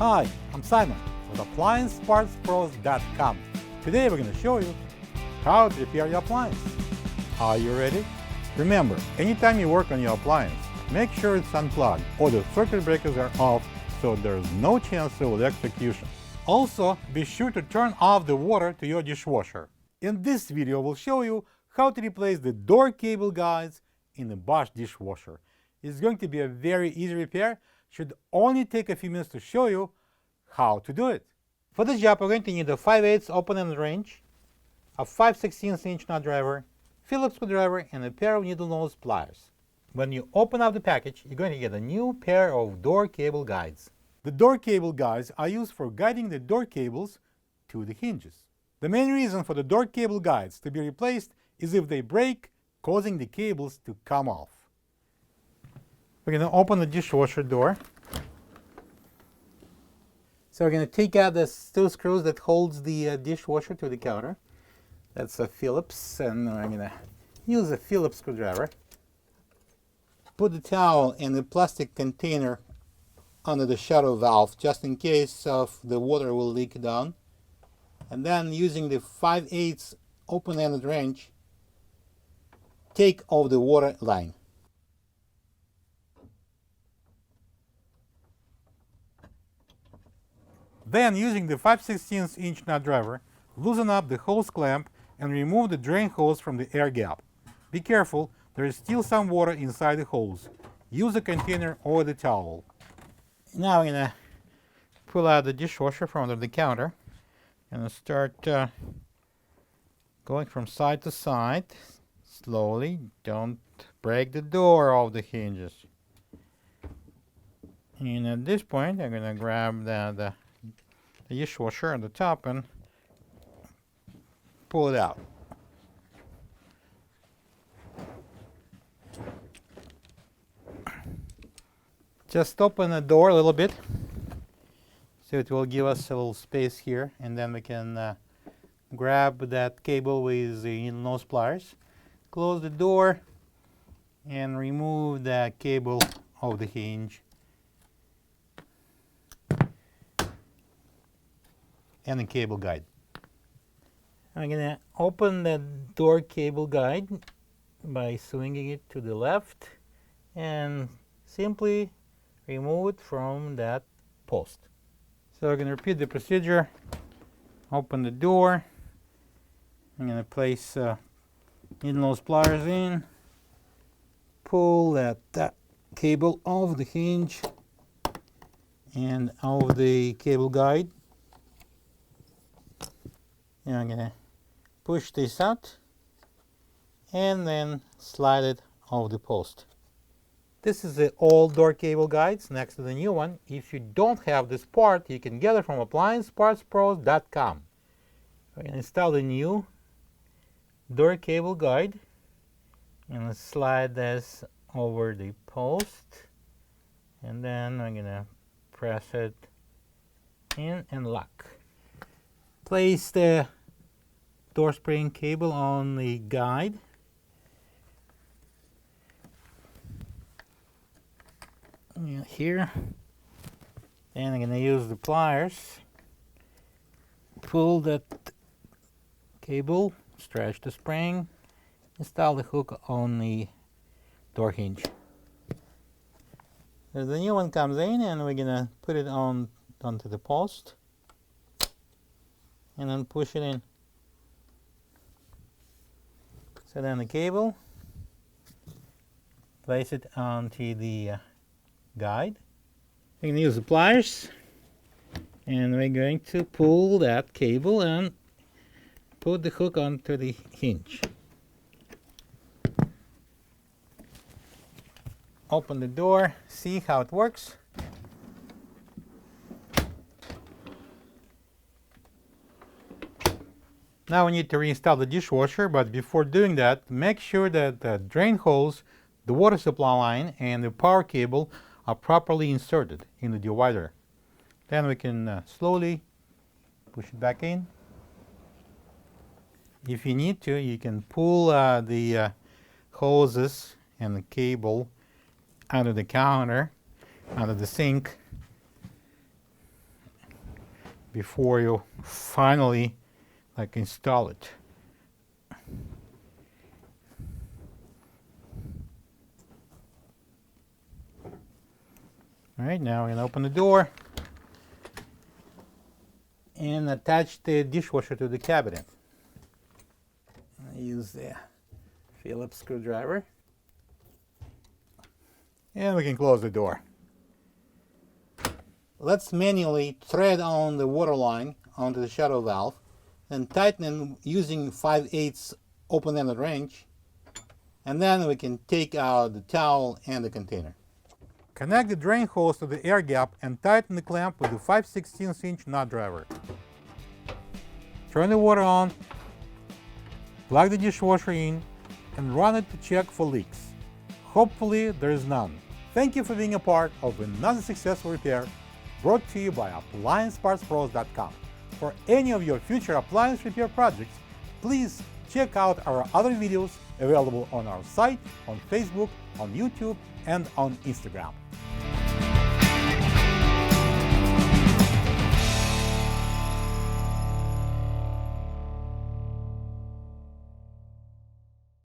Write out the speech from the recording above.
Hi, I'm Simon with AppliancePartsPros.com. Today we're going to show you how to repair your appliance. Are you ready? Remember, anytime you work on your appliance, make sure it's unplugged or the circuit breakers are off so there's no chance of electrocution. Also, be sure to turn off the water to your dishwasher. In this video, we'll show you how to replace the door cable guides in the Bosch dishwasher. It's going to be a very easy repair. Should only take a few minutes to show you how to do it. For this job, we're going to need a 5/8 open-ended wrench, a 5/16 inch nut driver, Phillips screwdriver, and a pair of needle-nose pliers. When you open up the package, you're going to get a new pair of door cable guides. The door cable guides are used for guiding the door cables to the hinges. The main reason for the door cable guides to be replaced is if they break, causing the cables to come off. We're going to open the dishwasher door. So we're going to take out the two screws that holds the dishwasher to the counter. That's a Phillips, and I'm going to use a Phillips screwdriver. Put the towel in the plastic container under the shutter valve, just in case of the water will leak down. And then using the 5/8 open-ended wrench, take off the water line. Then, using the 5/16 inch nut driver, loosen up the hose clamp and remove the drain hose from the air gap. Be careful, there is still some water inside the hose. Use a container or the towel. Now I'm going to pull out the dishwasher from under the counter and start going from side to side. Slowly, don't break the door off the hinges. And at this point, I'm going to grab the dishwasher on the top and pull it out. Just open the door a little bit so it will give us a little space here, and then we can grab that cable with the needle-nose pliers, close the door, and remove the cable of the hinge and the cable guide. I'm going to open the door cable guide by swinging it to the left and simply remove it from that post. So we're going to repeat the procedure. Open the door. I'm going to place needle-nose pliers in, pull that cable off the hinge and off the cable guide. And I'm going to push this out and then slide it off the post. This is the old door cable guides next to the new one. If you don't have this part, you can get it from AppliancePartsPros.com. We're going to install the new door cable guide and slide this over the post, and then I'm going to press it in and lock. Place the door spring cable on the guide. Here. And I'm going to use the pliers. Pull that cable, stretch the spring, install the hook on the door hinge. So the new one comes in, and we're going to put it onto the post and then push it in. So then the cable, place it onto the guide. We're going to use the pliers, and we're going to pull that cable and put the hook onto the hinge. Open the door, see how it works. Now we need to reinstall the dishwasher, but before doing that, make sure that the drain hose, the water supply line, and the power cable are properly inserted in the divider. Then we can slowly push it back in. If you need to, you can pull the hoses and the cable out of the counter, out of the sink, before you finally install it. All right, now we're going to open the door and attach the dishwasher to the cabinet. I use the Phillips screwdriver. And we can close the door. Let's manually thread on the water line onto the shadow valve and tighten it using 5/8 open-ended wrench. And then we can take out the towel and the container. Connect the drain hose to the air gap and tighten the clamp with the 5/16" nut driver. Turn the water on, plug the dishwasher in, and run it to check for leaks. Hopefully there is none. Thank you for being a part of another successful repair brought to you by AppliancePartsPros.com. For any of your future appliance repair projects, please check out our other videos available on our site, on Facebook, on YouTube, and on Instagram.